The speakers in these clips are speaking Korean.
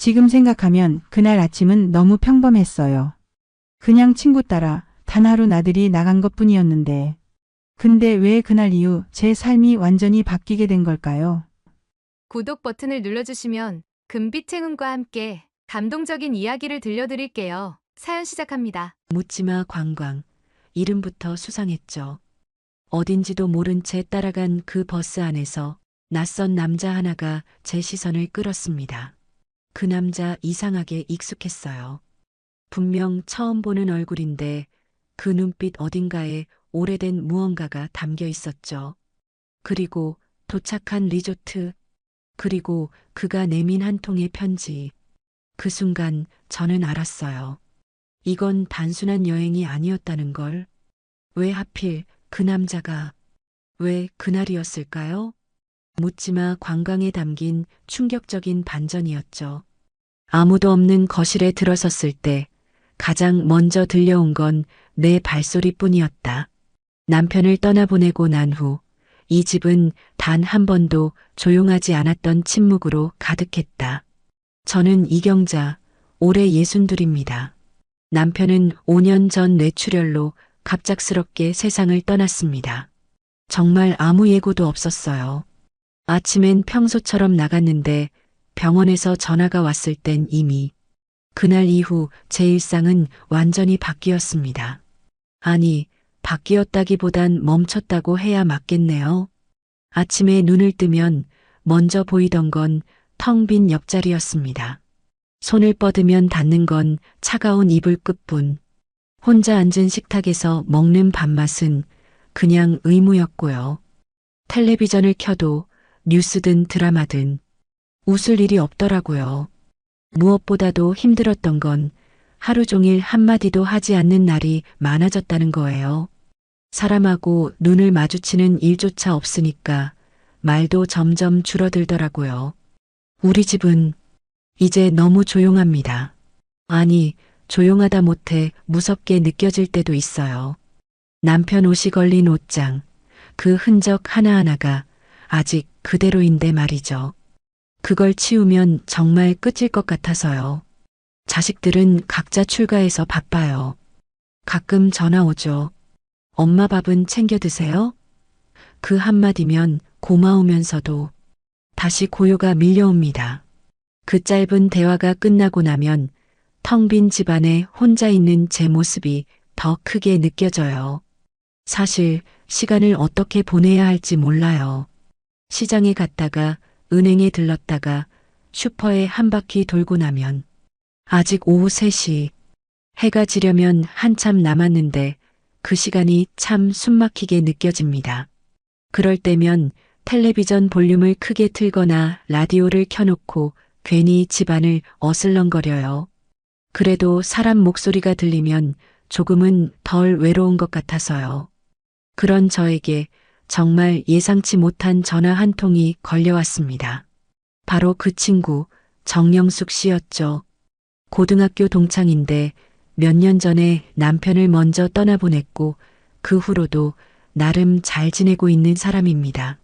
지금 생각하면 그날 아침은 너무 평범했어요. 그냥 친구 따라 단 하루 나들이 나간 것뿐이었는데. 근데 왜 그날 이후 제 삶이 완전히 바뀌게 된 걸까요? 구독 버튼을 눌러주시면 금빛 행운과 함께 감동적인 이야기를 들려드릴게요. 사연 시작합니다. 묻지마 관광. 이름부터 수상했죠. 어딘지도 모른 채 따라간 그 버스 안에서 낯선 남자 하나가 제 시선을 끌었습니다. 그 남자 이상하게 익숙했어요. 분명 처음 보는 얼굴인데 그 눈빛 어딘가에 오래된 무언가가 담겨 있었죠. 그리고 도착한 리조트, 그리고 그가 내민 한 통의 편지. 그 순간 저는 알았어요. 이건 단순한 여행이 아니었다는 걸. 왜 하필 그 남자가, 왜 그날이었을까요? 묻지마 관광에 담긴 충격적인 반전이었죠. 아무도 없는 거실에 들어섰을 때 가장 먼저 들려온 건 내 발소리뿐이었다. 남편을 떠나보내고 난 후 이 집은 단 한 번도 조용하지 않았던 침묵으로 가득했다. 저는 이경자, 올해 62입니다. 남편은 5년 전 뇌출혈로 갑작스럽게 세상을 떠났습니다. 정말 아무 예고도 없었어요. 아침엔 평소처럼 나갔는데 병원에서 전화가 왔을 땐 이미 그날 이후 제 일상은 완전히 바뀌었습니다. 아니, 바뀌었다기보단 멈췄다고 해야 맞겠네요. 아침에 눈을 뜨면 먼저 보이던 건 텅 빈 옆자리였습니다. 손을 뻗으면 닿는 건 차가운 이불 끝뿐. 혼자 앉은 식탁에서 먹는 밥맛은 그냥 의무였고요. 텔레비전을 켜도 뉴스든 드라마든 웃을 일이 없더라고요. 무엇보다도 힘들었던 건 하루 종일 한마디도 하지 않는 날이 많아졌다는 거예요. 사람하고 눈을 마주치는 일조차 없으니까 말도 점점 줄어들더라고요. 우리 집은 이제 너무 조용합니다. 아니, 조용하다 못해 무섭게 느껴질 때도 있어요. 남편 옷이 걸린 옷장, 그 흔적 하나하나가 아직 그대로인데 말이죠. 그걸 치우면 정말 끝일 것 같아서요. 자식들은 각자 출가해서 바빠요. 가끔 전화 오죠. 엄마 밥은 챙겨 드세요? 그 한마디면 고마우면서도 다시 고요가 밀려옵니다. 그 짧은 대화가 끝나고 나면 텅 빈 집안에 혼자 있는 제 모습이 더 크게 느껴져요. 사실 시간을 어떻게 보내야 할지 몰라요. 시장에 갔다가 은행에 들렀다가 슈퍼에 한 바퀴 돌고 나면 아직 오후 3시. 해가 지려면 한참 남았는데 그 시간이 참 숨막히게 느껴집니다. 그럴 때면 텔레비전 볼륨을 크게 틀거나 라디오를 켜놓고 괜히 집안을 어슬렁거려요. 그래도 사람 목소리가 들리면 조금은 덜 외로운 것 같아서요. 그런 저에게 정말 예상치 못한 전화 한 통이 걸려왔습니다. 바로 그 친구 정영숙 씨였죠. 고등학교 동창인데 몇 년 전에 남편을 먼저 떠나보냈고 그 후로도 나름 잘 지내고 있는 사람입니다.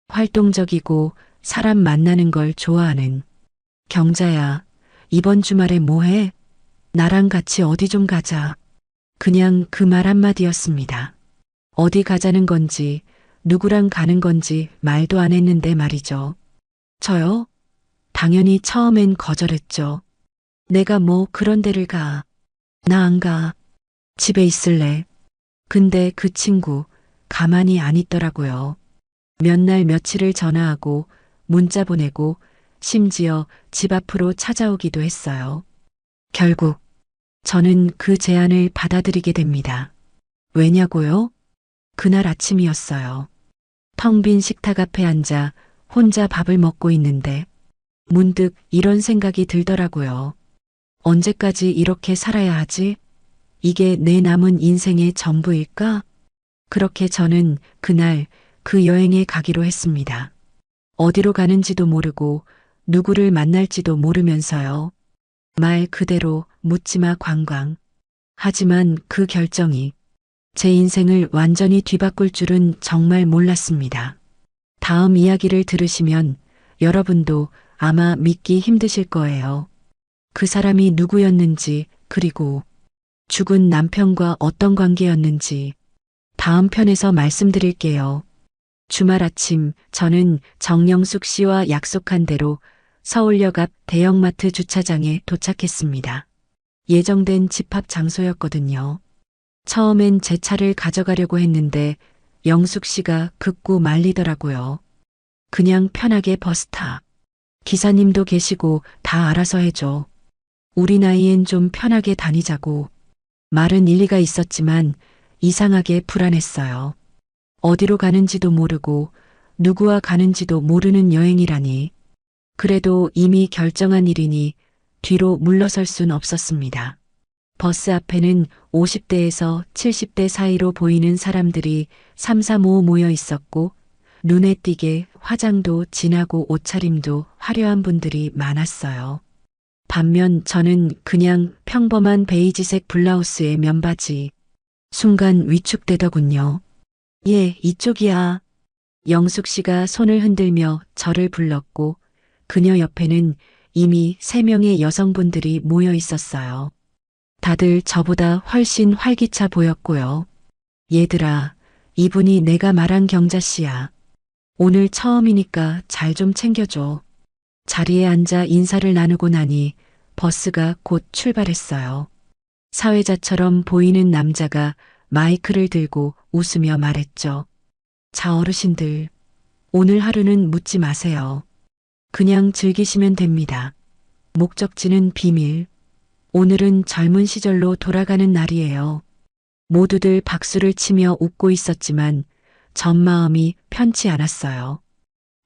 활동적이고 사람 만나는 걸 좋아하는. 경자야, 이번 주말에 뭐해? 나랑 같이 어디 좀 가자. 그냥 그 말 한마디였습니다. 어디 가자는 건지 누구랑 가는 건지 말도 안 했는데 말이죠. 저요? 당연히 처음엔 거절했죠. 내가 뭐 그런 데를 가. 나 안 가. 집에 있을래. 근데 그 친구 가만히 안 있더라고요. 몇 날 며칠을 전화하고 문자 보내고 심지어 집 앞으로 찾아오기도 했어요. 결국 저는 그 제안을 받아들이게 됩니다. 왜냐고요? 그날 아침이었어요. 텅 빈 식탁 앞에 앉아 혼자 밥을 먹고 있는데 문득 이런 생각이 들더라고요. 언제까지 이렇게 살아야 하지? 이게 내 남은 인생의 전부일까? 그렇게 저는 그날 그 여행에 가기로 했습니다. 어디로 가는지도 모르고 누구를 만날지도 모르면서요. 말 그대로 묻지마 관광. 하지만 그 결정이 제 인생을 완전히 뒤바꿀 줄은 정말 몰랐습니다. 다음 이야기를 들으시면 여러분도 아마 믿기 힘드실 거예요. 그 사람이 누구였는지, 그리고 죽은 남편과 어떤 관계였는지 다음 편에서 말씀드릴게요. 주말 아침 저는 정영숙 씨와 약속한 대로 서울역 앞 대형마트 주차장에 도착했습니다. 예정된 집합 장소였거든요. 처음엔 제 차를 가져가려고 했는데 영숙 씨가 극구 말리더라고요. 그냥 편하게 버스 타. 기사님도 계시고 다 알아서 해줘. 우리 나이엔 좀 편하게 다니자고. 말은 일리가 있었지만 이상하게 불안했어요. 어디로 가는지도 모르고 누구와 가는지도 모르는 여행이라니. 그래도 이미 결정한 일이니 뒤로 물러설 순 없었습니다. 버스 앞에는 50대에서 70대 사이로 보이는 사람들이 삼삼오오 모여 있었고 눈에 띄게 화장도 진하고 옷차림도 화려한 분들이 많았어요. 반면 저는 그냥 평범한 베이지색 블라우스에 면바지. 순간 위축되더군요. 예, 이쪽이야. 영숙 씨가 손을 흔들며 저를 불렀고 그녀 옆에는 이미 3명의 여성분들이 모여 있었어요. 다들 저보다 훨씬 활기차 보였고요. 얘들아, 이분이 내가 말한 경자 씨야. 오늘 처음이니까 잘 좀 챙겨줘. 자리에 앉아 인사를 나누고 나니 버스가 곧 출발했어요. 사회자처럼 보이는 남자가 마이크를 들고 웃으며 말했죠. 자, 어르신들. 오늘 하루는 묻지 마세요. 그냥 즐기시면 됩니다. 목적지는 비밀. 오늘은 젊은 시절로 돌아가는 날이에요. 모두들 박수를 치며 웃고 있었지만 전 마음이 편치 않았어요.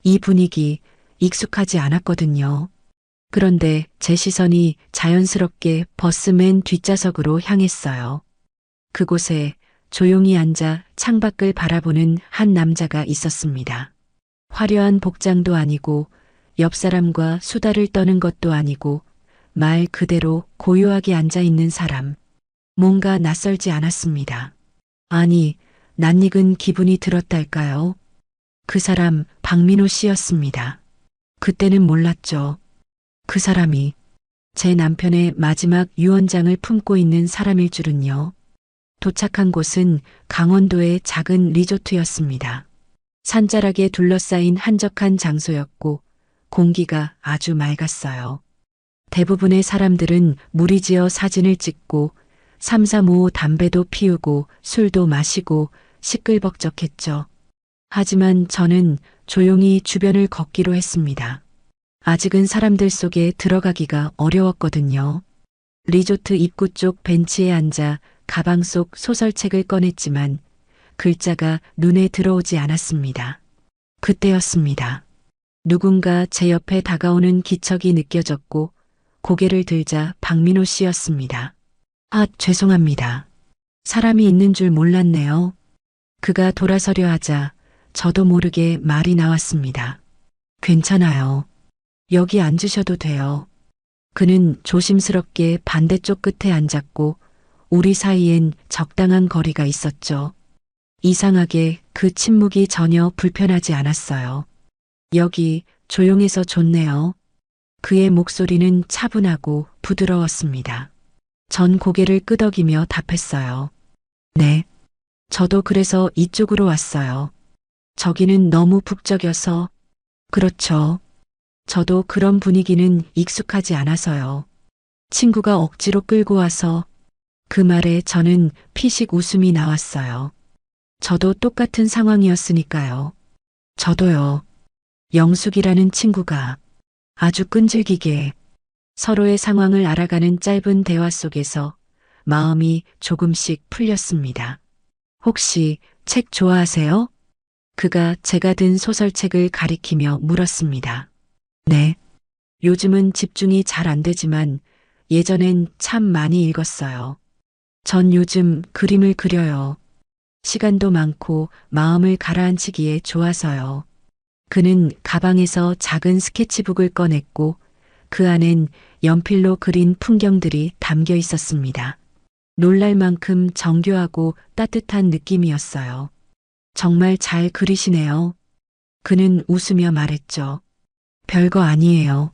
이 분위기 익숙하지 않았거든요. 그런데 제 시선이 자연스럽게 버스 맨 뒷좌석으로 향했어요. 그곳에 조용히 앉아 창밖을 바라보는 한 남자가 있었습니다. 화려한 복장도 아니고 옆 사람과 수다를 떠는 것도 아니고 말 그대로 고요하게 앉아 있는 사람. 뭔가 낯설지 않았습니다. 아니, 낯익은 기분이 들었달까요? 그 사람 박민호 씨였습니다. 그때는 몰랐죠. 그 사람이 제 남편의 마지막 유언장을 품고 있는 사람일 줄은요. 도착한 곳은 강원도의 작은 리조트였습니다. 산자락에 둘러싸인 한적한 장소였고 공기가 아주 맑았어요. 대부분의 사람들은 무리지어 사진을 찍고 삼삼오오 담배도 피우고 술도 마시고 시끌벅적했죠. 하지만 저는 조용히 주변을 걷기로 했습니다. 아직은 사람들 속에 들어가기가 어려웠거든요. 리조트 입구 쪽 벤치에 앉아 가방 속 소설책을 꺼냈지만 글자가 눈에 들어오지 않았습니다. 그때였습니다. 누군가 제 옆에 다가오는 기척이 느껴졌고 고개를 들자 박민호 씨였습니다. 아, 죄송합니다. 사람이 있는 줄 몰랐네요. 그가 돌아서려 하자 저도 모르게 말이 나왔습니다. 괜찮아요. 여기 앉으셔도 돼요. 그는 조심스럽게 반대쪽 끝에 앉았고 우리 사이엔 적당한 거리가 있었죠. 이상하게 그 침묵이 전혀 불편하지 않았어요. 여기 조용해서 좋네요. 그의 목소리는 차분하고 부드러웠습니다. 전 고개를 끄덕이며 답했어요. 네. 저도 그래서 이쪽으로 왔어요. 저기는 너무 북적여서. 그렇죠. 저도 그런 분위기는 익숙하지 않아서요. 친구가 억지로 끌고 와서 그 말에 저는 피식 웃음이 나왔어요. 저도 똑같은 상황이었으니까요. 저도요. 영숙이라는 친구가 아주 끈질기게 서로의 상황을 알아가는 짧은 대화 속에서 마음이 조금씩 풀렸습니다. 혹시 책 좋아하세요? 그가 제가 든 소설책을 가리키며 물었습니다. 네. 요즘은 집중이 잘 안 되지만 예전엔 참 많이 읽었어요. 전 요즘 그림을 그려요. 시간도 많고 마음을 가라앉히기에 좋아서요. 그는 가방에서 작은 스케치북을 꺼냈고 그 안엔 연필로 그린 풍경들이 담겨 있었습니다. 놀랄 만큼 정교하고 따뜻한 느낌이었어요. 정말 잘 그리시네요. 그는 웃으며 말했죠. 별거 아니에요.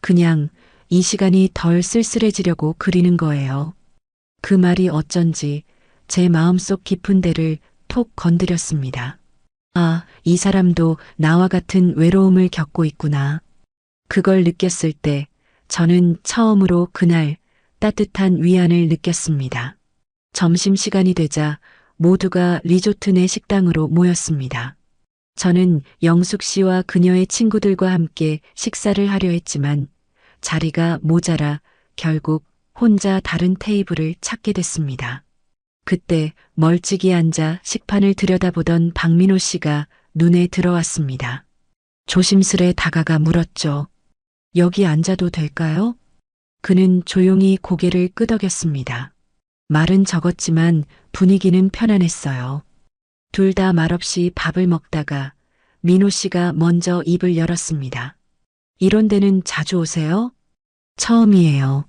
그냥 이 시간이 덜 쓸쓸해지려고 그리는 거예요. 그 말이 어쩐지 제 마음속 깊은 데를 톡 건드렸습니다. 아, 이 사람도 나와 같은 외로움을 겪고 있구나. 그걸 느꼈을 때 저는 처음으로 그날 따뜻한 위안을 느꼈습니다. 점심시간이 되자 모두가 리조트 내 식당으로 모였습니다. 저는 영숙 씨와 그녀의 친구들과 함께 식사를 하려 했지만 자리가 모자라 결국 혼자 다른 테이블을 찾게 됐습니다. 그때 멀찍이 앉아 식판을 들여다보던 박민호 씨가 눈에 들어왔습니다. 조심스레 다가가 물었죠. 여기 앉아도 될까요? 그는 조용히 고개를 끄덕였습니다. 말은 적었지만 분위기는 편안했어요. 둘 다 말없이 밥을 먹다가 민호 씨가 먼저 입을 열었습니다. 이런 데는 자주 오세요? 처음이에요.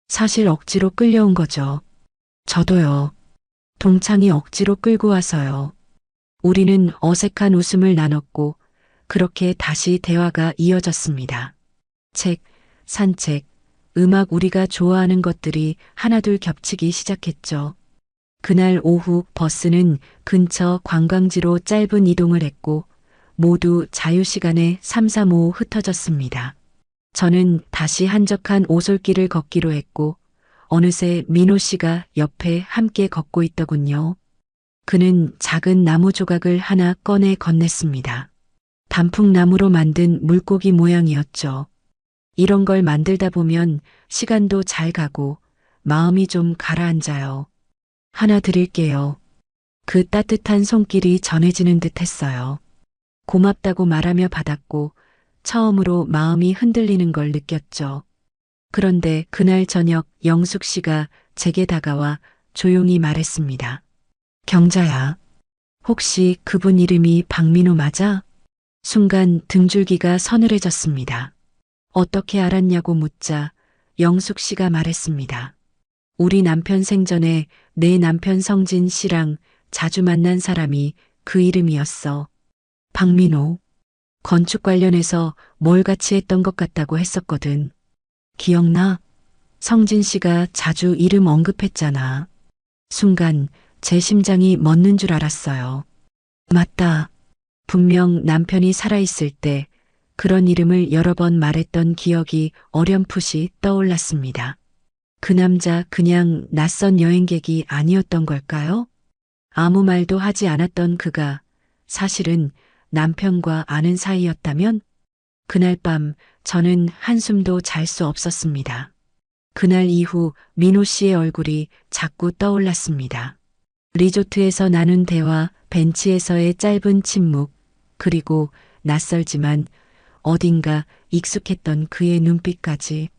사실 억지로 끌려온 거죠. 저도요. 동창이 억지로 끌고 와서요. 우리는 어색한 웃음을 나눴고 그렇게 다시 대화가 이어졌습니다. 책, 산책, 음악 우리가 좋아하는 것들이 하나둘 겹치기 시작했죠. 그날 오후 버스는 근처 관광지로 짧은 이동을 했고 모두 자유시간에 삼삼오오 흩어졌습니다. 저는 다시 한적한 오솔길을 걷기로 했고 어느새 민호 씨가 옆에 함께 걷고 있더군요. 그는 작은 나무 조각을 하나 꺼내 건넸습니다. 단풍나무로 만든 물고기 모양이었죠. 이런 걸 만들다 보면 시간도 잘 가고 마음이 좀 가라앉아요. 하나 드릴게요. 그 따뜻한 손길이 전해지는 듯 했어요. 고맙다고 말하며 받았고 처음으로 마음이 흔들리는 걸 느꼈죠. 그런데 그날 저녁 영숙 씨가 제게 다가와 조용히 말했습니다. 경자야, 혹시 그분 이름이 박민호 맞아? 순간 등줄기가 서늘해졌습니다. 어떻게 알았냐고 묻자 영숙 씨가 말했습니다. 우리 남편 생전에 내 남편 성진 씨랑 자주 만난 사람이 그 이름이었어. 박민호. 건축 관련해서 뭘 같이 했던 것 같다고 했었거든. 기억나? 성진 씨가 자주 이름 언급했잖아. 순간 제 심장이 멎는 줄 알았어요. 맞다. 분명 남편이 살아있을 때 그런 이름을 여러 번 말했던 기억이 어렴풋이 떠올랐습니다. 그 남자 그냥 낯선 여행객이 아니었던 걸까요? 아무 말도 하지 않았던 그가 사실은 남편과 아는 사이였다면? 그날 밤 저는 한숨도 잘 수 없었습니다. 그날 이후 민호 씨의 얼굴이 자꾸 떠올랐습니다. 리조트에서 나눈 대화, 벤치에서의 짧은 침묵, 그리고 낯설지만 어딘가 익숙했던 그의 눈빛까지.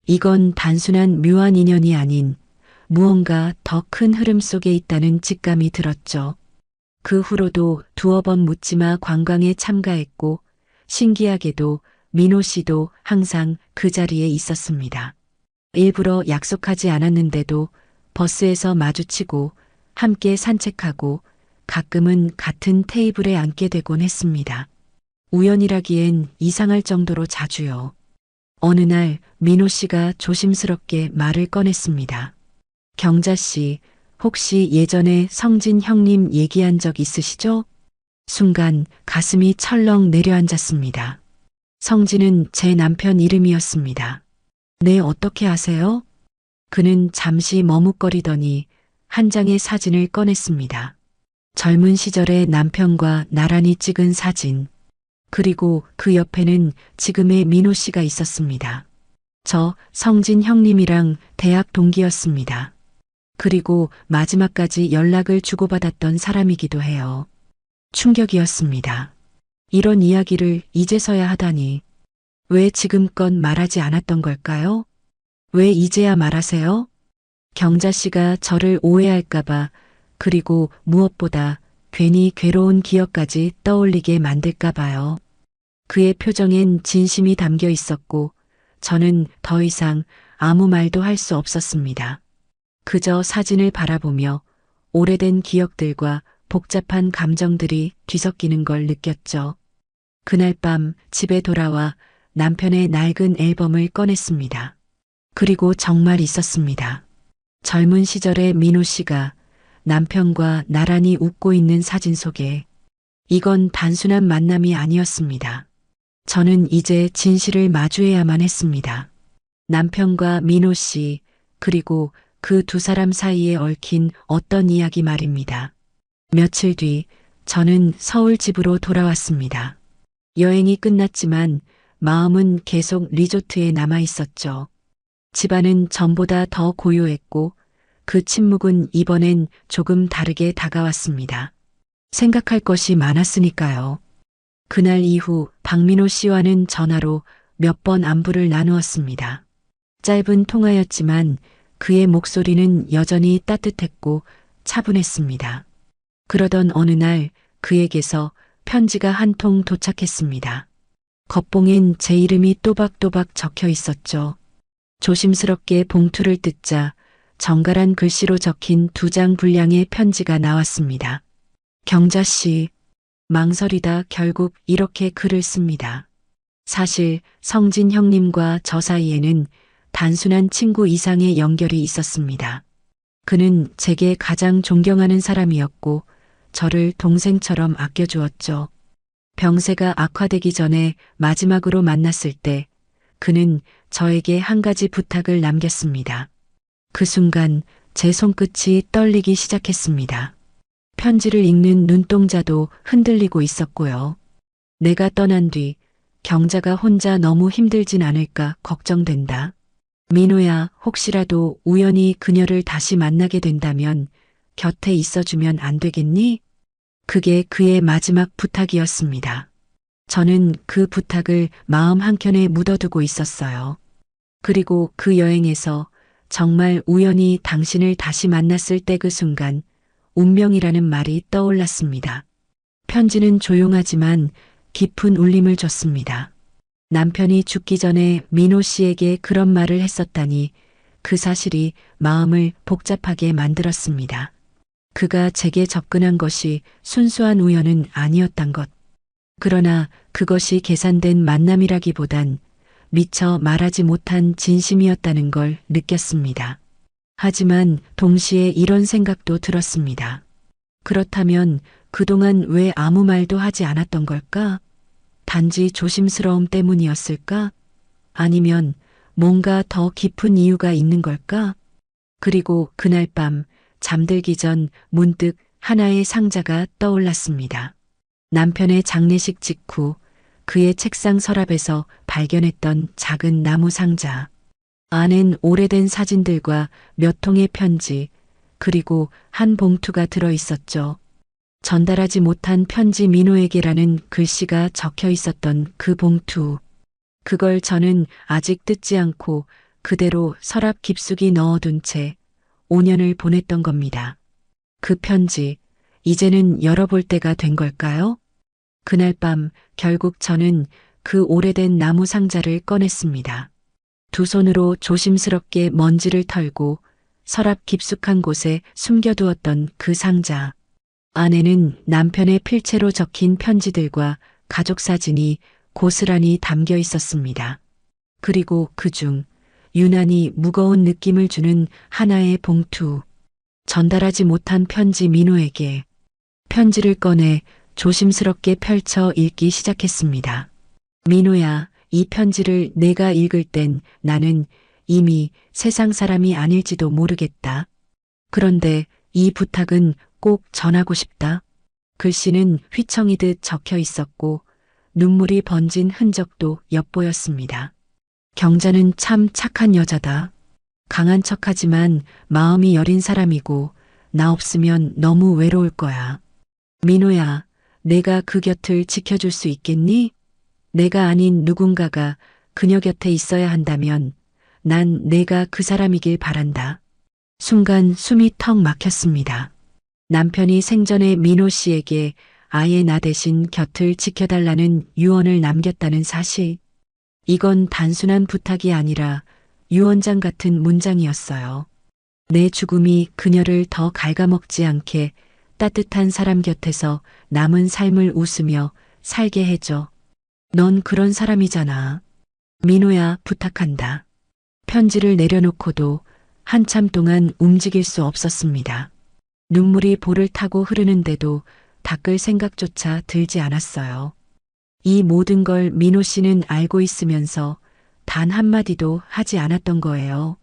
이건 단순한 묘한 인연이 아닌 무언가 더 큰 흐름 속에 있다는 직감이 들었죠. 그 후로도 두어 번 묻지마 관광에 참가했고 신기하게도 민호 씨도 항상 그 자리에 있었습니다. 일부러 약속하지 않았는데도 버스에서 마주치고 함께 산책하고 가끔은 같은 테이블에 앉게 되곤 했습니다. 우연이라기엔 이상할 정도로 자주요. 어느 날 민호 씨가 조심스럽게 말을 꺼냈습니다. 경자 씨, 혹시 예전에 성진 형님 얘기한 적 있으시죠? 순간 가슴이 철렁 내려앉았습니다. 성진은 제 남편 이름이었습니다. 네, 어떻게 아세요? 그는 잠시 머뭇거리더니 한 장의 사진을 꺼냈습니다. 젊은 시절의 남편과 나란히 찍은 사진. 그리고 그 옆에는 지금의 민호 씨가 있었습니다. 저 성진 형님이랑 대학 동기였습니다. 그리고 마지막까지 연락을 주고받았던 사람이기도 해요. 충격이었습니다. 이런 이야기를 이제서야 하다니. 왜 지금껏 말하지 않았던 걸까요? 왜 이제야 말하세요? 경자 씨가 저를 오해할까봐, 그리고 무엇보다 괜히 괴로운 기억까지 떠올리게 만들까봐요. 그의 표정엔 진심이 담겨 있었고 저는 더 이상 아무 말도 할 수 없었습니다. 그저 사진을 바라보며 오래된 기억들과 복잡한 감정들이 뒤섞이는 걸 느꼈죠. 그날 밤 집에 돌아와 남편의 낡은 앨범을 꺼냈습니다. 그리고 정말 있었습니다. 젊은 시절의 민호 씨가 남편과 나란히 웃고 있는 사진 속에 이건 단순한 만남이 아니었습니다. 저는 이제 진실을 마주해야만 했습니다. 남편과 민호 씨, 그리고 그 두 사람 사이에 얽힌 어떤 이야기 말입니다. 며칠 뒤 저는 서울 집으로 돌아왔습니다. 여행이 끝났지만 마음은 계속 리조트에 남아 있었죠. 집안은 전보다 더 고요했고 그 침묵은 이번엔 조금 다르게 다가왔습니다. 생각할 것이 많았으니까요. 그날 이후 박민호 씨와는 전화로 몇 번 안부를 나누었습니다. 짧은 통화였지만 그의 목소리는 여전히 따뜻했고 차분했습니다. 그러던 어느 날 그에게서 편지가 한 통 도착했습니다. 겉봉엔 제 이름이 또박또박 적혀 있었죠. 조심스럽게 봉투를 뜯자 정갈한 글씨로 적힌 2장 분량의 편지가 나왔습니다. 경자 씨, 망설이다 결국 이렇게 글을 씁니다. 사실 성진 형님과 저 사이에는 단순한 친구 이상의 연결이 있었습니다. 그는 제게 가장 존경하는 사람이었고 저를 동생처럼 아껴주었죠. 병세가 악화되기 전에 마지막으로 만났을 때 그는 저에게 한 가지 부탁을 남겼습니다. 그 순간 제 손끝이 떨리기 시작했습니다. 편지를 읽는 눈동자도 흔들리고 있었고요. 내가 떠난 뒤 경자가 혼자 너무 힘들진 않을까 걱정된다. 민호야, 혹시라도 우연히 그녀를 다시 만나게 된다면 곁에 있어주면 안 되겠니? 그게 그의 마지막 부탁이었습니다. 저는 그 부탁을 마음 한켠에 묻어두고 있었어요. 그리고 그 여행에서 정말 우연히 당신을 다시 만났을 때 그 순간 운명이라는 말이 떠올랐습니다. 편지는 조용하지만 깊은 울림을 줬습니다. 남편이 죽기 전에 민호 씨에게 그런 말을 했었다니 그 사실이 마음을 복잡하게 만들었습니다. 그가 제게 접근한 것이 순수한 우연은 아니었단 것. 그러나 그것이 계산된 만남이라기보단 미처 말하지 못한 진심이었다는 걸 느꼈습니다. 하지만 동시에 이런 생각도 들었습니다. 그렇다면 그동안 왜 아무 말도 하지 않았던 걸까? 단지 조심스러움 때문이었을까? 아니면 뭔가 더 깊은 이유가 있는 걸까? 그리고 그날 밤 잠들기 전 문득 하나의 상자가 떠올랐습니다. 남편의 장례식 직후 그의 책상 서랍에서 발견했던 작은 나무 상자. 안엔 오래된 사진들과 몇 통의 편지, 그리고 한 봉투가 들어 있었죠. 전달하지 못한 편지 민호에게라는 글씨가 적혀 있었던 그 봉투. 그걸 저는 아직 뜯지 않고 그대로 서랍 깊숙이 넣어둔 채 5년을 보냈던 겁니다. 그 편지, 이제는 열어볼 때가 된 걸까요? 그날 밤 결국 저는 그 오래된 나무 상자를 꺼냈습니다. 두 손으로 조심스럽게 먼지를 털고 서랍 깊숙한 곳에 숨겨두었던 그 상자. 안에는 남편의 필체로 적힌 편지들과 가족 사진이 고스란히 담겨 있었습니다. 그리고 그중 유난히 무거운 느낌을 주는 하나의 봉투. 전달하지 못한 편지 민호에게. 편지를 꺼내 조심스럽게 펼쳐 읽기 시작했습니다. 민호야, 이 편지를 내가 읽을 땐 나는 이미 세상 사람이 아닐지도 모르겠다. 그런데 이 부탁은 꼭 전하고 싶다. 글씨는 휘청이듯 적혀 있었고 눈물이 번진 흔적도 엿보였습니다. 경자는 참 착한 여자다. 강한 척하지만 마음이 여린 사람이고 나 없으면 너무 외로울 거야. 민호야, 내가 그 곁을 지켜줄 수 있겠니? 내가 아닌 누군가가 그녀 곁에 있어야 한다면 난 내가 그 사람이길 바란다. 순간 숨이 턱 막혔습니다. 남편이 생전에 민호 씨에게 아예 나 대신 곁을 지켜달라는 유언을 남겼다는 사실. 이건 단순한 부탁이 아니라 유언장 같은 문장이었어요. 내 죽음이 그녀를 더 갉아먹지 않게 따뜻한 사람 곁에서 남은 삶을 웃으며 살게 해줘. 넌 그런 사람이잖아. 민호야, 부탁한다. 편지를 내려놓고도 한참 동안 움직일 수 없었습니다. 눈물이 볼을 타고 흐르는데도 닦을 생각조차 들지 않았어요. 이 모든 걸 민호 씨는 알고 있으면서 단 한마디도 하지 않았던 거예요.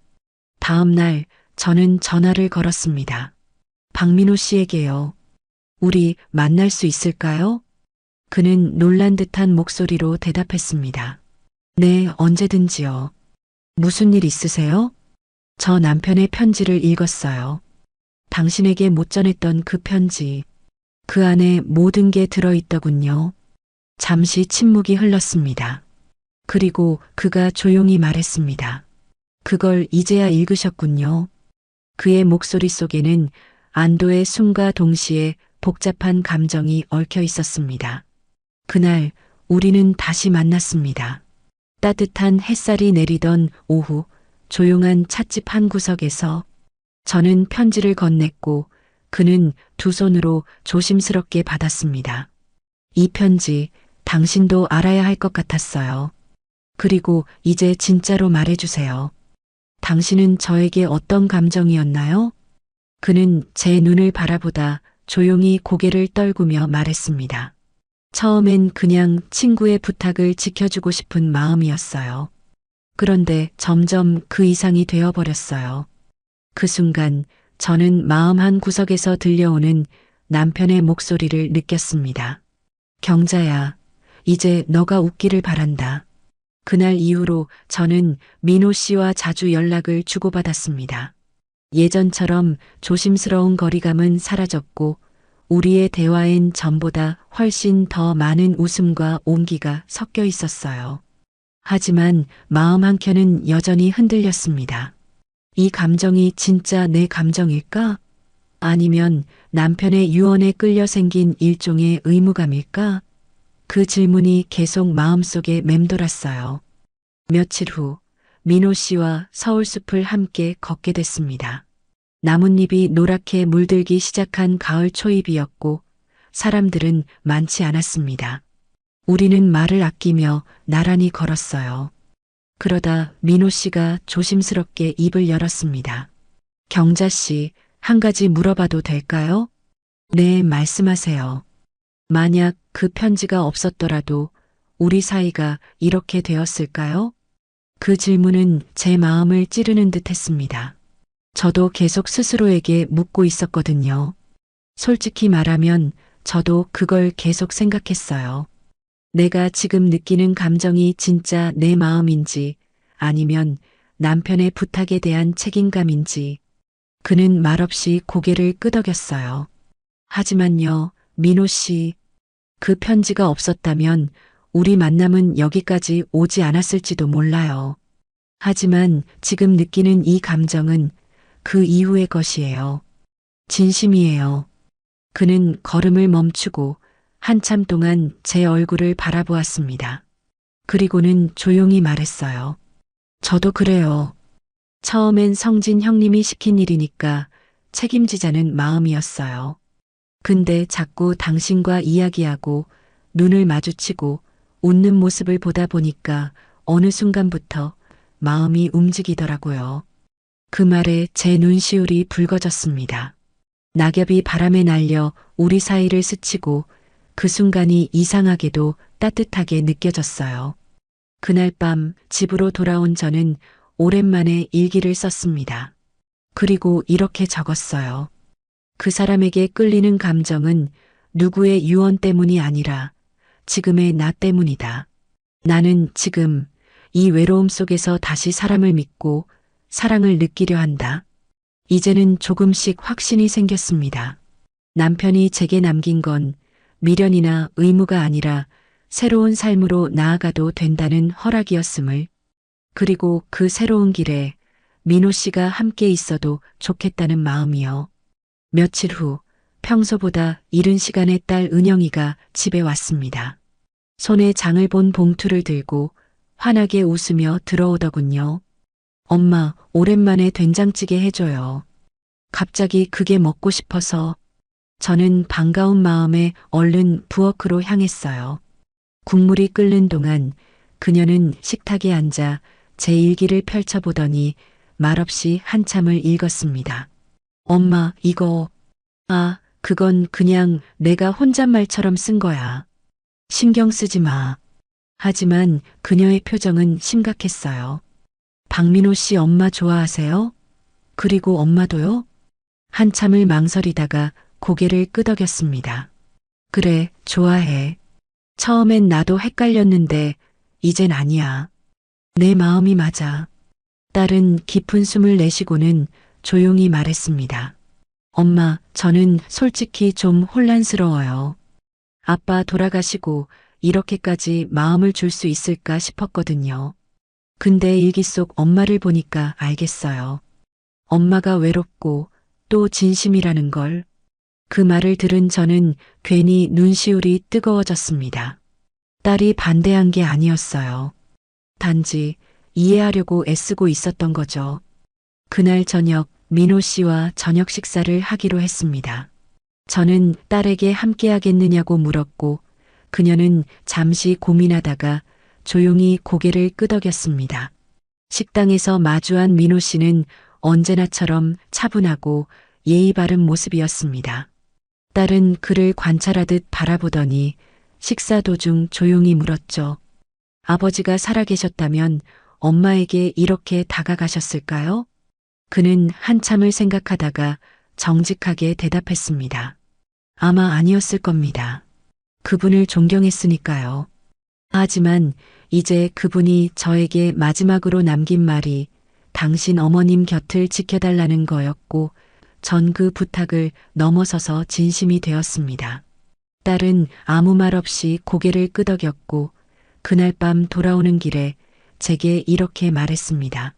다음 날 저는 전화를 걸었습니다. 박민호 씨에게요. 우리 만날 수 있을까요? 그는 놀란 듯한 목소리로 대답했습니다. 네, 언제든지요. 무슨 일 있으세요? 저 남편의 편지를 읽었어요. 당신에게 못 전했던 그 편지. 그 안에 모든 게 들어있더군요. 잠시 침묵이 흘렀습니다. 그리고 그가 조용히 말했습니다. 그걸 이제야 읽으셨군요. 그의 목소리 속에는 안도의 숨과 동시에 복잡한 감정이 얽혀 있었습니다. 그날 우리는 다시 만났습니다. 따뜻한 햇살이 내리던 오후 조용한 찻집 한 구석에서 저는 편지를 건넸고 그는 두 손으로 조심스럽게 받았습니다. 이 편지 당신도 알아야 할 것 같았어요. 그리고 이제 진짜로 말해주세요. 당신은 저에게 어떤 감정이었나요? 그는 제 눈을 바라보다 조용히 고개를 떨구며 말했습니다. 처음엔 그냥 친구의 부탁을 지켜주고 싶은 마음이었어요. 그런데 점점 그 이상이 되어버렸어요. 그 순간 저는 마음 한 구석에서 들려오는 남편의 목소리를 느꼈습니다. 경자야, 이제 너가 웃기를 바란다. 그날 이후로 저는 민호 씨와 자주 연락을 주고받았습니다. 예전처럼 조심스러운 거리감은 사라졌고 우리의 대화엔 전보다 훨씬 더 많은 웃음과 온기가 섞여 있었어요. 하지만 마음 한켠은 여전히 흔들렸습니다. 이 감정이 진짜 내 감정일까? 아니면 남편의 유언에 끌려 생긴 일종의 의무감일까? 그 질문이 계속 마음속에 맴돌았어요. 며칠 후 민호 씨와 서울숲을 함께 걷게 됐습니다. 나뭇잎이 노랗게 물들기 시작한 가을 초입이었고 사람들은 많지 않았습니다. 우리는 말을 아끼며 나란히 걸었어요. 그러다 민호 씨가 조심스럽게 입을 열었습니다. 경자 씨, 한 가지 물어봐도 될까요? 네, 말씀하세요. 만약 그 편지가 없었더라도 우리 사이가 이렇게 되었을까요? 그 질문은 제 마음을 찌르는 듯 했습니다. 저도 계속 스스로에게 묻고 있었거든요. 솔직히 말하면 저도 그걸 계속 생각했어요. 내가 지금 느끼는 감정이 진짜 내 마음인지 아니면 남편의 부탁에 대한 책임감인지. 그는 말없이 고개를 끄덕였어요. 하지만요, 민호 씨, 그 편지가 없었다면 우리 만남은 여기까지 오지 않았을지도 몰라요. 하지만 지금 느끼는 이 감정은 그 이후의 것이에요. 진심이에요. 그는 걸음을 멈추고 한참 동안 제 얼굴을 바라보았습니다. 그리고는 조용히 말했어요. 저도 그래요. 처음엔 성진 형님이 시킨 일이니까 책임지자는 마음이었어요. 근데 자꾸 당신과 이야기하고 눈을 마주치고 웃는 모습을 보다 보니까 어느 순간부터 마음이 움직이더라고요. 그 말에 제 눈시울이 붉어졌습니다. 낙엽이 바람에 날려 우리 사이를 스치고 그 순간이 이상하게도 따뜻하게 느껴졌어요. 그날 밤 집으로 돌아온 저는 오랜만에 일기를 썼습니다. 그리고 이렇게 적었어요. 그 사람에게 끌리는 감정은 누구의 유언 때문이 아니라 지금의 나 때문이다. 나는 지금 이 외로움 속에서 다시 사람을 믿고 사랑을 느끼려 한다. 이제는 조금씩 확신이 생겼습니다. 남편이 제게 남긴 건 미련이나 의무가 아니라 새로운 삶으로 나아가도 된다는 허락이었음을, 그리고 그 새로운 길에 민호 씨가 함께 있어도 좋겠다는 마음이요. 며칠 후 평소보다 이른 시간에 딸 은영이가 집에 왔습니다. 손에 장을 본 봉투를 들고 환하게 웃으며 들어오더군요. 엄마, 오랜만에 된장찌개 해줘요. 갑자기 그게 먹고 싶어서. 저는 반가운 마음에 얼른 부엌으로 향했어요. 국물이 끓는 동안 그녀는 식탁에 앉아 제 일기를 펼쳐보더니 말없이 한참을 읽었습니다. 엄마, 이거, 그건 그냥 내가 혼잣말처럼 쓴 거야. 신경 쓰지 마. 하지만 그녀의 표정은 심각했어요. 박민호 씨 엄마 좋아하세요? 그리고 엄마도요? 한참을 망설이다가 고개를 끄덕였습니다. 그래, 좋아해. 처음엔 나도 헷갈렸는데 이젠 아니야. 내 마음이 맞아. 딸은 깊은 숨을 내쉬고는 조용히 말했습니다. 엄마, 저는 솔직히 좀 혼란스러워요. 아빠 돌아가시고 이렇게까지 마음을 줄 수 있을까 싶었거든요. 근데 일기 속 엄마를 보니까 알겠어요. 엄마가 외롭고 또 진심이라는 걸. 그 말을 들은 저는 괜히 눈시울이 뜨거워졌습니다. 딸이 반대한 게 아니었어요. 단지 이해하려고 애쓰고 있었던 거죠. 그날 저녁 민호 씨와 저녁 식사를 하기로 했습니다. 저는 딸에게 함께 하겠느냐고 물었고 그녀는 잠시 고민하다가 조용히 고개를 끄덕였습니다. 식당에서 마주한 민호 씨는 언제나처럼 차분하고 예의 바른 모습이었습니다. 딸은 그를 관찰하듯 바라보더니 식사 도중 조용히 물었죠. 아버지가 살아계셨다면 엄마에게 이렇게 다가가셨을까요? 그는 한참을 생각하다가 정직하게 대답했습니다. 아마 아니었을 겁니다. 그분을 존경했으니까요. 하지만 이제 그분이 저에게 마지막으로 남긴 말이 당신 어머님 곁을 지켜달라는 거였고 전 그 부탁을 넘어서서 진심이 되었습니다. 딸은 아무 말 없이 고개를 끄덕였고 그날 밤 돌아오는 길에 제게 이렇게 말했습니다.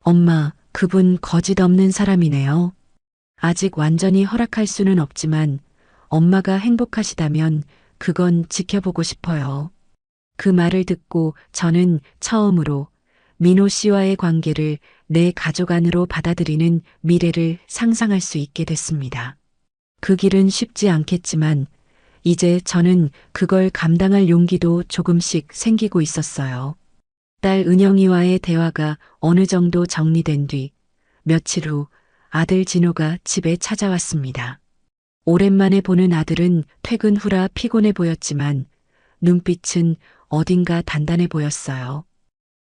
엄마, 그분 거짓 없는 사람이네요. 아직 완전히 허락할 수는 없지만 엄마가 행복하시다면 그건 지켜보고 싶어요. 그 말을 듣고 저는 처음으로 민호 씨와의 관계를 내 가족 안으로 받아들이는 미래를 상상할 수 있게 됐습니다. 그 길은 쉽지 않겠지만 이제 저는 그걸 감당할 용기도 조금씩 생기고 있었어요. 딸 은영이와의 대화가 어느 정도 정리된 뒤 며칠 후 아들 진호가 집에 찾아왔습니다. 오랜만에 보는 아들은 퇴근 후라 피곤해 보였지만 눈빛은 어딘가 단단해 보였어요.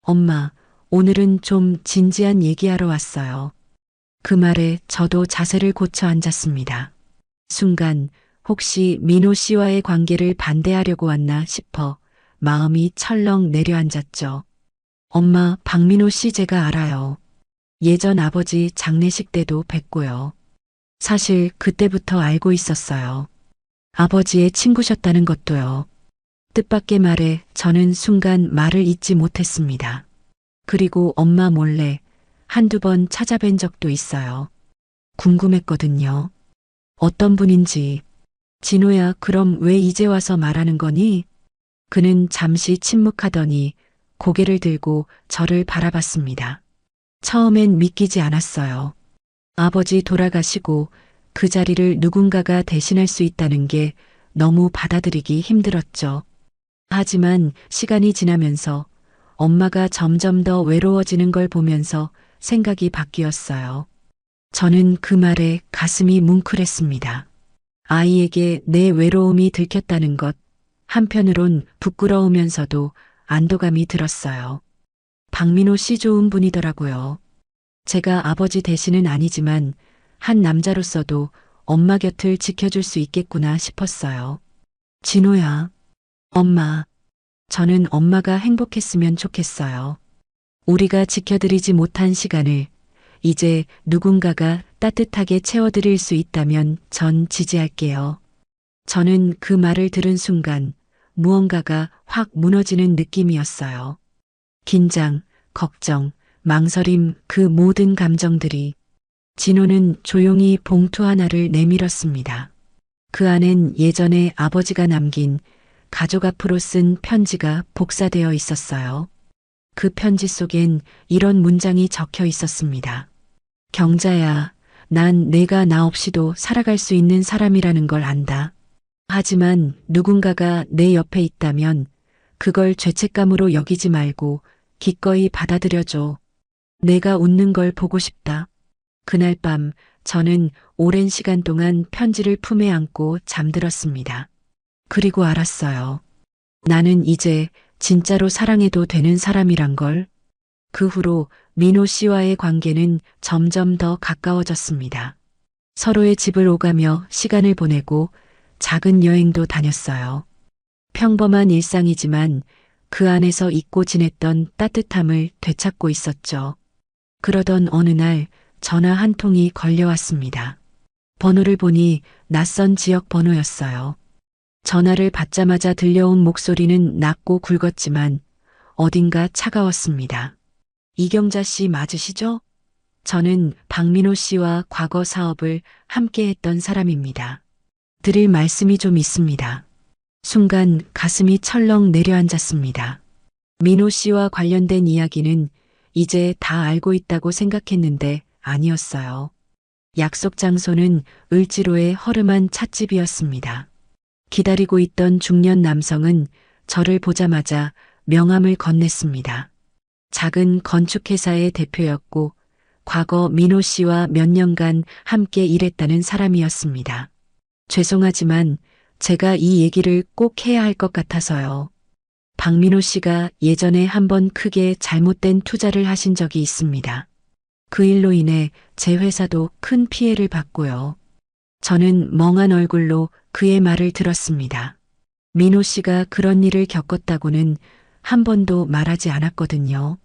엄마, 오늘은 좀 진지한 얘기하러 왔어요. 그 말에 저도 자세를 고쳐 앉았습니다. 순간 혹시 민호 씨와의 관계를 반대하려고 왔나 싶어 마음이 철렁 내려앉았죠. 엄마, 박민호 씨 제가 알아요. 예전 아버지 장례식 때도 뵀고요. 사실 그때부터 알고 있었어요. 아버지의 친구셨다는 것도요. 뜻밖의 말에 저는 순간 말을 잇지 못했습니다. 그리고 엄마 몰래 한두 번 찾아뵌 적도 있어요. 궁금했거든요. 어떤 분인지. 진호야, 그럼 왜 이제 와서 말하는 거니? 그는 잠시 침묵하더니 고개를 들고 저를 바라봤습니다. 처음엔 믿기지 않았어요. 아버지 돌아가시고 그 자리를 누군가가 대신할 수 있다는 게 너무 받아들이기 힘들었죠. 하지만 시간이 지나면서 엄마가 점점 더 외로워지는 걸 보면서 생각이 바뀌었어요. 저는 그 말에 가슴이 뭉클했습니다. 아이에게 내 외로움이 들켰다는 것, 한편으론 부끄러우면서도 안도감이 들었어요. 박민호 씨 좋은 분이더라고요. 제가 아버지 대신은 아니지만 한 남자로서도 엄마 곁을 지켜줄 수 있겠구나 싶었어요. 진호야, 엄마, 저는 엄마가 행복했으면 좋겠어요. 우리가 지켜드리지 못한 시간을 이제 누군가가 따뜻하게 채워드릴 수 있다면 전 지지할게요. 저는 그 말을 들은 순간 무언가가 확 무너지는 느낌이었어요. 긴장, 걱정, 망설임, 그 모든 감정들이. 진호는 조용히 봉투 하나를 내밀었습니다. 그 안엔 예전에 아버지가 남긴 가족 앞으로 쓴 편지가 복사되어 있었어요. 그 편지 속엔 이런 문장이 적혀 있었습니다. 경자야, 난 내가 나 없이도 살아갈 수 있는 사람이라는 걸 안다. 하지만 누군가가 내 옆에 있다면 그걸 죄책감으로 여기지 말고 기꺼이 받아들여줘. 내가 웃는 걸 보고 싶다. 그날 밤 저는 오랜 시간 동안 편지를 품에 안고 잠들었습니다. 그리고 알았어요. 나는 이제 진짜로 사랑해도 되는 사람이란 걸. 그 후로 민호 씨와의 관계는 점점 더 가까워졌습니다. 서로의 집을 오가며 시간을 보내고 작은 여행도 다녔어요. 평범한 일상이지만 그 안에서 잊고 지냈던 따뜻함을 되찾고 있었죠. 그러던 어느 날 전화 한 통이 걸려왔습니다. 번호를 보니 낯선 지역 번호였어요. 전화를 받자마자 들려온 목소리는 낮고 굵었지만 어딘가 차가웠습니다. 이경자 씨 맞으시죠? 저는 박민호 씨와 과거 사업을 함께 했던 사람입니다. 드릴 말씀이 좀 있습니다. 순간 가슴이 철렁 내려앉았습니다. 민호 씨와 관련된 이야기는 이제 다 알고 있다고 생각했는데 아니었어요. 약속 장소는 을지로의 허름한 찻집이었습니다. 기다리고 있던 중년 남성은 저를 보자마자 명함을 건넸습니다. 작은 건축회사의 대표였고 과거 민호 씨와 몇 년간 함께 일했다는 사람이었습니다. 죄송하지만 제가 이 얘기를 꼭 해야 할 것 같아서요. 박민호 씨가 예전에 한번 크게 잘못된 투자를 하신 적이 있습니다. 그 일로 인해 제 회사도 큰 피해를 봤고요. 저는 멍한 얼굴로 그의 말을 들었습니다. 민호 씨가 그런 일을 겪었다고는 한 번도 말하지 않았거든요.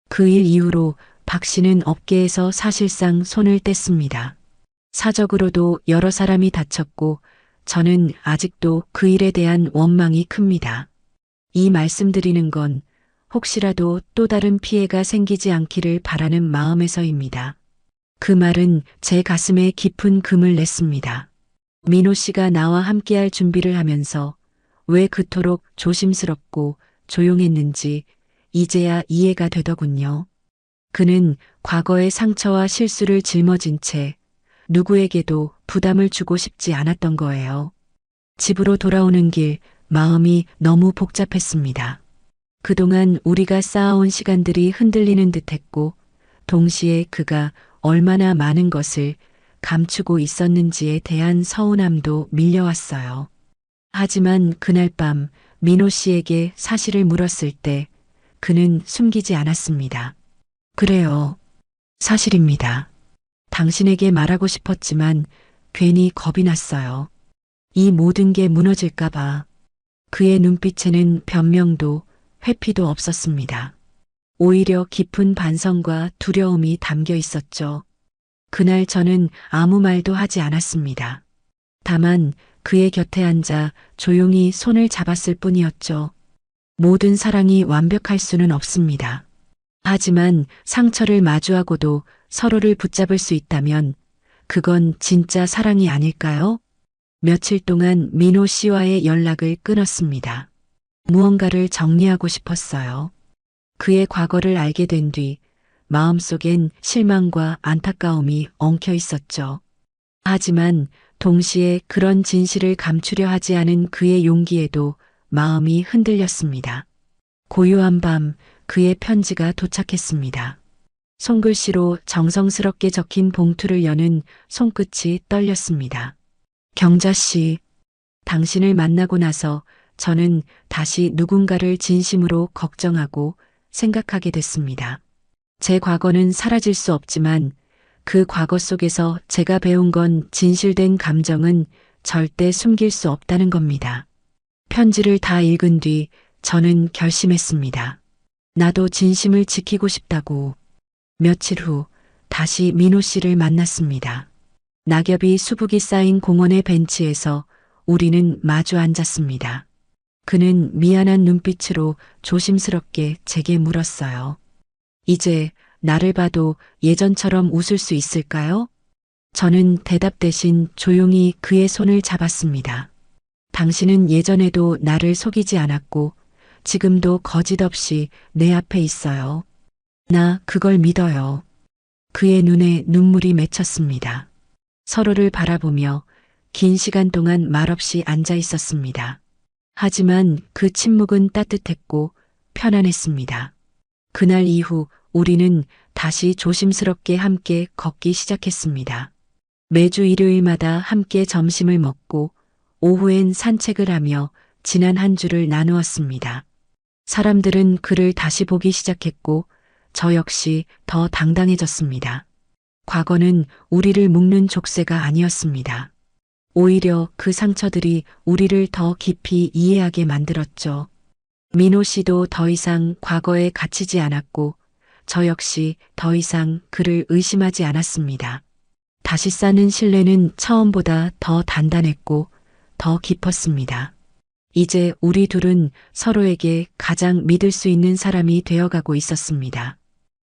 그 일 이후로 박 씨는 업계에서 사실상 손을 뗐습니다. 사적으로도 여러 사람이 다쳤고 저는 아직도 그 일에 대한 원망이 큽니다. 이 말씀드리는 건 혹시라도 또 다른 피해가 생기지 않기를 바라는 마음에서입니다. 그 말은 제 가슴에 깊은 금을 냈습니다. 민호 씨가 나와 함께할 준비를 하면서 왜 그토록 조심스럽고 조용했는지 이제야 이해가 되더군요. 그는 과거의 상처와 실수를 짊어진 채 누구에게도 부담을 주고 싶지 않았던 거예요. 집으로 돌아오는 길 마음이 너무 복잡했습니다. 그동안 우리가 쌓아온 시간들이 흔들리는 듯했고 동시에 그가 얼마나 많은 것을 감추고 있었는지에 대한 서운함도 밀려왔어요. 하지만 그날 밤 민호 씨에게 사실을 물었을 때 그는 숨기지 않았습니다. 그래요. 사실입니다. 당신에게 말하고 싶었지만 괜히 겁이 났어요. 이 모든 게 무너질까봐. 그의 눈빛에는 변명도 회피도 없었습니다. 오히려 깊은 반성과 두려움이 담겨 있었죠. 그날 저는 아무 말도 하지 않았습니다. 다만 그의 곁에 앉아 조용히 손을 잡았을 뿐이었죠. 모든 사랑이 완벽할 수는 없습니다. 하지만 상처를 마주하고도 서로를 붙잡을 수 있다면 그건 진짜 사랑이 아닐까요? 며칠 동안 민호 씨와의 연락을 끊었습니다. 무언가를 정리하고 싶었어요. 그의 과거를 알게 된 뒤 마음속엔 실망과 안타까움이 엉켜 있었죠. 하지만 동시에 그런 진실을 감추려 하지 않은 그의 용기에도 마음이 흔들렸습니다. 고요한 밤 그의 편지가 도착했습니다. 손글씨로 정성스럽게 적힌 봉투를 여는 손끝이 떨렸습니다. 경자 씨, 당신을 만나고 나서 저는 다시 누군가를 진심으로 걱정하고 생각하게 됐습니다. 제 과거는 사라질 수 없지만 그 과거 속에서 제가 배운 건 진실된 감정은 절대 숨길 수 없다는 겁니다. 편지를 다 읽은 뒤 저는 결심했습니다. 나도 진심을 지키고 싶다고. 며칠 후 다시 민호 씨를 만났습니다. 낙엽이 수북이 쌓인 공원의 벤치에서 우리는 마주 앉았습니다. 그는 미안한 눈빛으로 조심스럽게 제게 물었어요. 이제 나를 봐도 예전처럼 웃을 수 있을까요? 저는 대답 대신 조용히 그의 손을 잡았습니다. 당신은 예전에도 나를 속이지 않았고 지금도 거짓 없이 내 앞에 있어요. 나 그걸 믿어요. 그의 눈에 눈물이 맺혔습니다. 서로를 바라보며 긴 시간 동안 말없이 앉아 있었습니다. 하지만 그 침묵은 따뜻했고 편안했습니다. 그날 이후 우리는 다시 조심스럽게 함께 걷기 시작했습니다. 매주 일요일마다 함께 점심을 먹고 오후엔 산책을 하며 지난 한 주를 나누었습니다. 사람들은 그를 다시 보기 시작했고 저 역시 더 당당해졌습니다. 과거는 우리를 묶는 족쇄가 아니었습니다. 오히려 그 상처들이 우리를 더 깊이 이해하게 만들었죠. 민호 씨도 더 이상 과거에 갇히지 않았고 저 역시 더 이상 그를 의심하지 않았습니다. 다시 쌓는 신뢰는 처음보다 더 단단했고 더 깊었습니다. 이제 우리 둘은 서로에게 가장 믿을 수 있는 사람이 되어가고 있었습니다.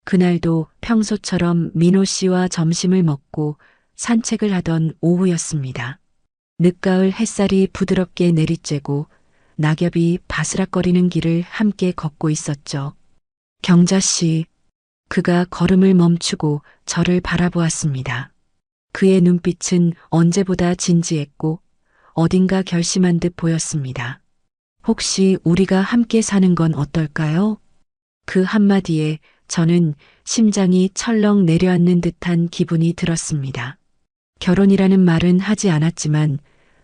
그날도 평소처럼 민호 씨와 점심을 먹고 산책을 하던 오후였습니다. 늦가을 햇살이 부드럽게 내리쬐고 낙엽이 바스락거리는 길을 함께 걷고 있었죠. 경자 씨, 그가 걸음을 멈추고 저를 바라보았습니다. 그의 눈빛은 언제보다 진지했고 어딘가 결심한 듯 보였습니다. 혹시 우리가 함께 사는 건 어떨까요? 그 한마디에 저는 심장이 철렁 내려앉는 듯한 기분이 들었습니다. 결혼이라는 말은 하지 않았지만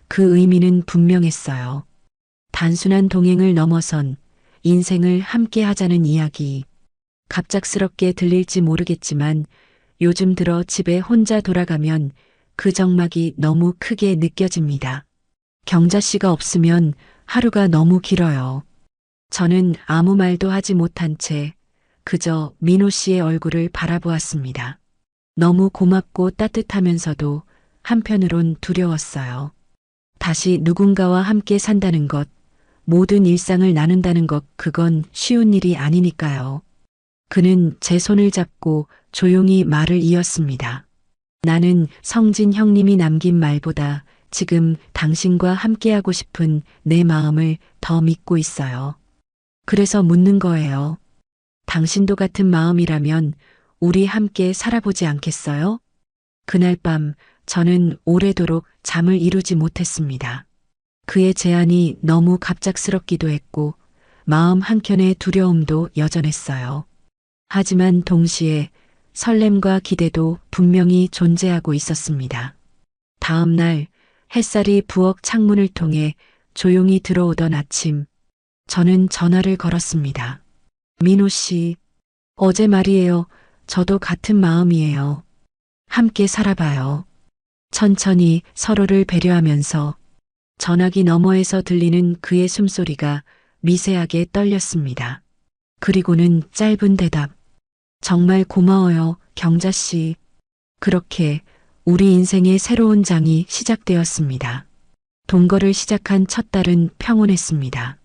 그 의미는 분명했어요. 단순한 동행을 넘어선 인생을 함께 하자는 이야기. 갑작스럽게 들릴지 모르겠지만 요즘 들어 집에 혼자 돌아가면 그 적막이 너무 크게 느껴집니다. 경자 씨가 없으면 하루가 너무 길어요. 저는 아무 말도 하지 못한 채 그저 민호 씨의 얼굴을 바라보았습니다. 너무 고맙고 따뜻하면서도 한편으론 두려웠어요. 다시 누군가와 함께 산다는 것, 모든 일상을 나눈다는 것, 그건 쉬운 일이 아니니까요. 그는 제 손을 잡고 조용히 말을 이었습니다. 나는 성진 형님이 남긴 말보다 지금 당신과 함께하고 싶은 내 마음을 더 믿고 있어요. 그래서 묻는 거예요. 당신도 같은 마음이라면 우리 함께 살아보지 않겠어요? 그날 밤 저는 오래도록 잠을 이루지 못했습니다. 그의 제안이 너무 갑작스럽기도 했고 마음 한켠의 두려움도 여전했어요. 하지만 동시에 설렘과 기대도 분명히 존재하고 있었습니다. 다음 날 햇살이 부엌 창문을 통해 조용히 들어오던 아침, 저는 전화를 걸었습니다. 민호 씨, 어제 말이에요. 저도 같은 마음이에요. 함께 살아봐요. 천천히 서로를 배려하면서 전화기 너머에서 들리는 그의 숨소리가 미세하게 떨렸습니다. 그리고는 짧은 대답. 정말 고마워요, 경자 씨. 그렇게 우리 인생의 새로운 장이 시작되었습니다. 동거를 시작한 첫 달은 평온했습니다.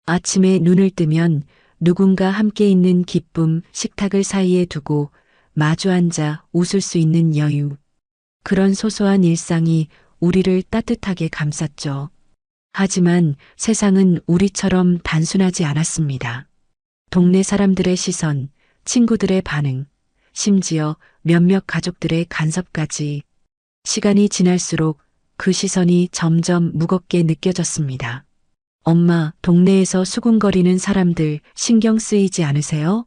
아침에 눈을 뜨면 누군가 함께 있는 기쁨, 식탁을 사이에 두고 마주 앉아 웃을 수 있는 여유. 그런 소소한 일상이 우리를 따뜻하게 감쌌죠. 하지만 세상은 우리처럼 단순하지 않았습니다. 동네 사람들의 시선, 친구들의 반응, 심지어 몇몇 가족들의 간섭까지. 시간이 지날수록 그 시선이 점점 무겁게 느껴졌습니다. 엄마, 동네에서 수군거리는 사람들 신경 쓰이지 않으세요?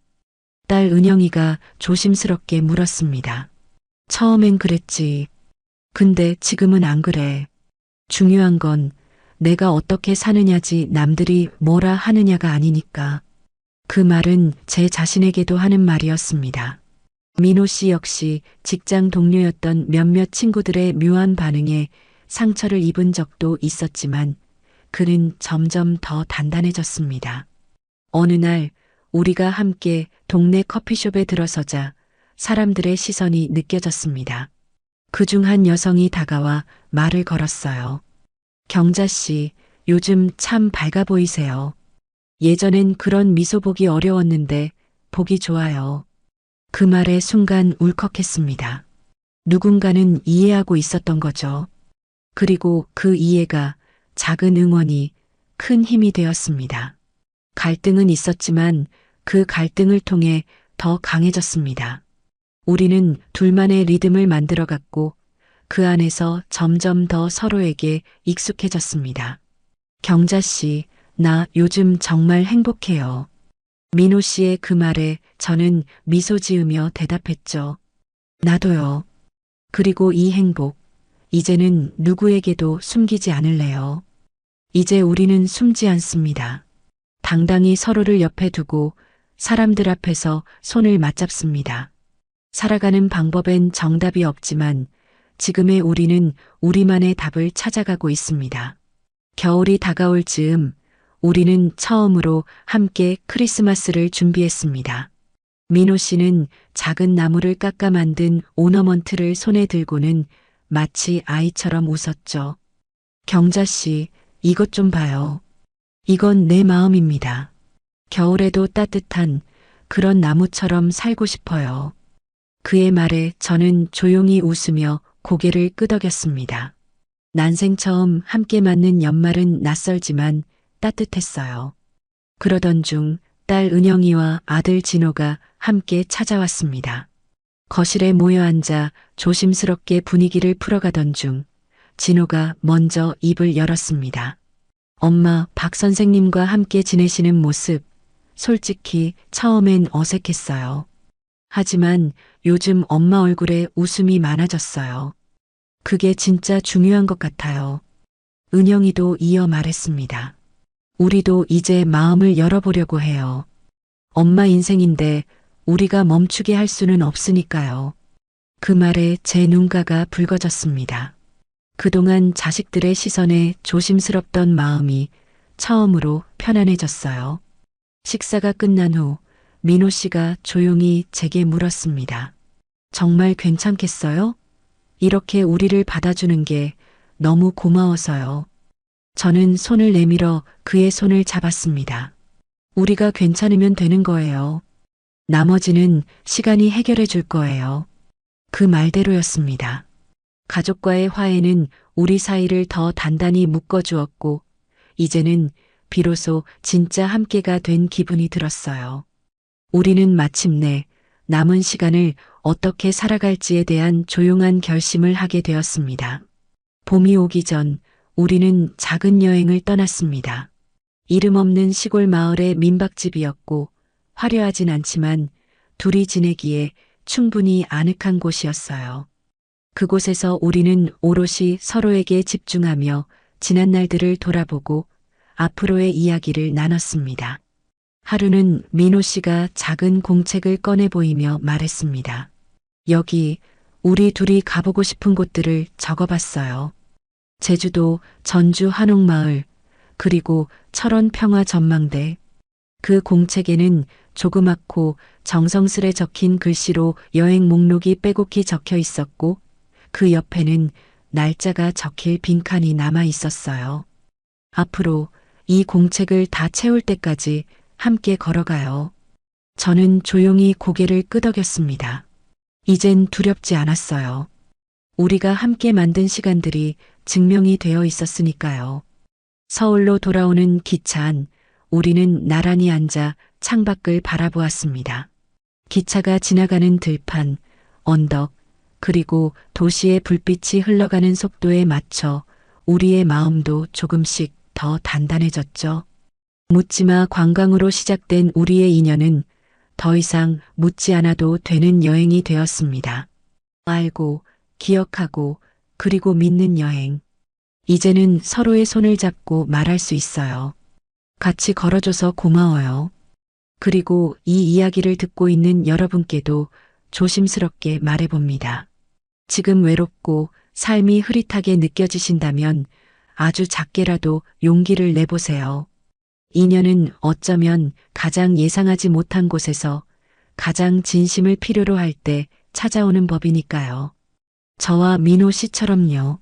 딸 은영이가 조심스럽게 물었습니다. 처음엔 그랬지. 근데 지금은 안 그래. 중요한 건 내가 어떻게 사느냐지 남들이 뭐라 하느냐가 아니니까. 그 말은 제 자신에게도 하는 말이었습니다. 민호 씨 역시 직장 동료였던 몇몇 친구들의 묘한 반응에 상처를 입은 적도 있었지만 그는 점점 더 단단해졌습니다. 어느 날 우리가 함께 동네 커피숍에 들어서자 사람들의 시선이 느껴졌습니다. 그중 한 여성이 다가와 말을 걸었어요. 경자 씨, 요즘 참 밝아 보이세요. 예전엔 그런 미소 보기 어려웠는데 보기 좋아요. 그 말에 순간 울컥했습니다. 누군가는 이해하고 있었던 거죠. 그리고 그 이해가 작은 응원이 큰 힘이 되었습니다. 갈등은 있었지만 그 갈등을 통해 더 강해졌습니다. 우리는 둘만의 리듬을 만들어갔고 그 안에서 점점 더 서로에게 익숙해졌습니다. 경자 씨, 나 요즘 정말 행복해요. 민호 씨의 그 말에 저는 미소 지으며 대답했죠. 나도요. 그리고 이 행복, 이제는 누구에게도 숨기지 않을래요. 이제 우리는 숨지 않습니다. 당당히 서로를 옆에 두고 사람들 앞에서 손을 맞잡습니다. 살아가는 방법엔 정답이 없지만 지금의 우리는 우리만의 답을 찾아가고 있습니다. 겨울이 다가올 즈음 우리는 처음으로 함께 크리스마스를 준비했습니다. 민호 씨는 작은 나무를 깎아 만든 오너먼트를 손에 들고는 마치 아이처럼 웃었죠. 경자 씨, 이것 좀 봐요. 이건 내 마음입니다. 겨울에도 따뜻한 그런 나무처럼 살고 싶어요. 그의 말에 저는 조용히 웃으며 고개를 끄덕였습니다. 난생 처음 함께 맞는 연말은 낯설지만 따뜻했어요. 그러던 중 딸 은영이와 아들 진호가 함께 찾아왔습니다. 거실에 모여 앉아 조심스럽게 분위기를 풀어가던 중 진호가 먼저 입을 열었습니다. 엄마, 박 선생님과 함께 지내시는 모습, 솔직히 처음엔 어색했어요. 하지만 요즘 엄마 얼굴에 웃음이 많아졌어요. 그게 진짜 중요한 것 같아요. 은영이도 이어 말했습니다. 우리도 이제 마음을 열어보려고 해요. 엄마 인생인데 우리가 멈추게 할 수는 없으니까요. 그 말에 제 눈가가 붉어졌습니다. 그동안 자식들의 시선에 조심스럽던 마음이 처음으로 편안해졌어요. 식사가 끝난 후 민호 씨가 조용히 제게 물었습니다. 정말 괜찮겠어요? 이렇게 우리를 받아주는 게 너무 고마워서요. 저는 손을 내밀어 그의 손을 잡았습니다. 우리가 괜찮으면 되는 거예요. 나머지는 시간이 해결해 줄 거예요. 그 말대로였습니다. 가족과의 화해는 우리 사이를 더 단단히 묶어주었고, 이제는 비로소 진짜 함께가 된 기분이 들었어요. 우리는 마침내 남은 시간을 어떻게 살아갈지에 대한 조용한 결심을 하게 되었습니다. 봄이 오기 전 우리는 작은 여행을 떠났습니다. 이름 없는 시골 마을의 민박집이었고 화려하진 않지만 둘이 지내기에 충분히 아늑한 곳이었어요. 그곳에서 우리는 오롯이 서로에게 집중하며 지난 날들을 돌아보고 앞으로의 이야기를 나눴습니다. 하루는 민호 씨가 작은 공책을 꺼내 보이며 말했습니다. 여기 우리 둘이 가보고 싶은 곳들을 적어봤어요. 제주도, 전주 한옥마을, 그리고 철원 평화 전망대. 그 공책에는 조그맣고 정성스레 적힌 글씨로 여행 목록이 빼곡히 적혀 있었고 그 옆에는 날짜가 적힐 빈칸이 남아 있었어요. 앞으로 이 공책을 다 채울 때까지 함께 걸어가요. 저는 조용히 고개를 끄덕였습니다. 이젠 두렵지 않았어요. 우리가 함께 만든 시간들이 증명이 되어 있었으니까요. 서울로 돌아오는 기차 안, 우리는 나란히 앉아 창밖을 바라보았습니다. 기차가 지나가는 들판, 언덕, 그리고 도시의 불빛이 흘러가는 속도에 맞춰 우리의 마음도 조금씩 더 단단해졌죠. 묻지마 관광으로 시작된 우리의 인연은 더 이상 묻지 않아도 되는 여행이 되었습니다. 알고, 기억하고, 그리고 믿는 여행. 이제는 서로의 손을 잡고 말할 수 있어요. 같이 걸어줘서 고마워요. 그리고 이 이야기를 듣고 있는 여러분께도 조심스럽게 말해봅니다. 지금 외롭고 삶이 흐릿하게 느껴지신다면 아주 작게라도 용기를 내보세요. 인연은 어쩌면 가장 예상하지 못한 곳에서 가장 진심을 필요로 할 때 찾아오는 법이니까요. 저와 민호 씨처럼요.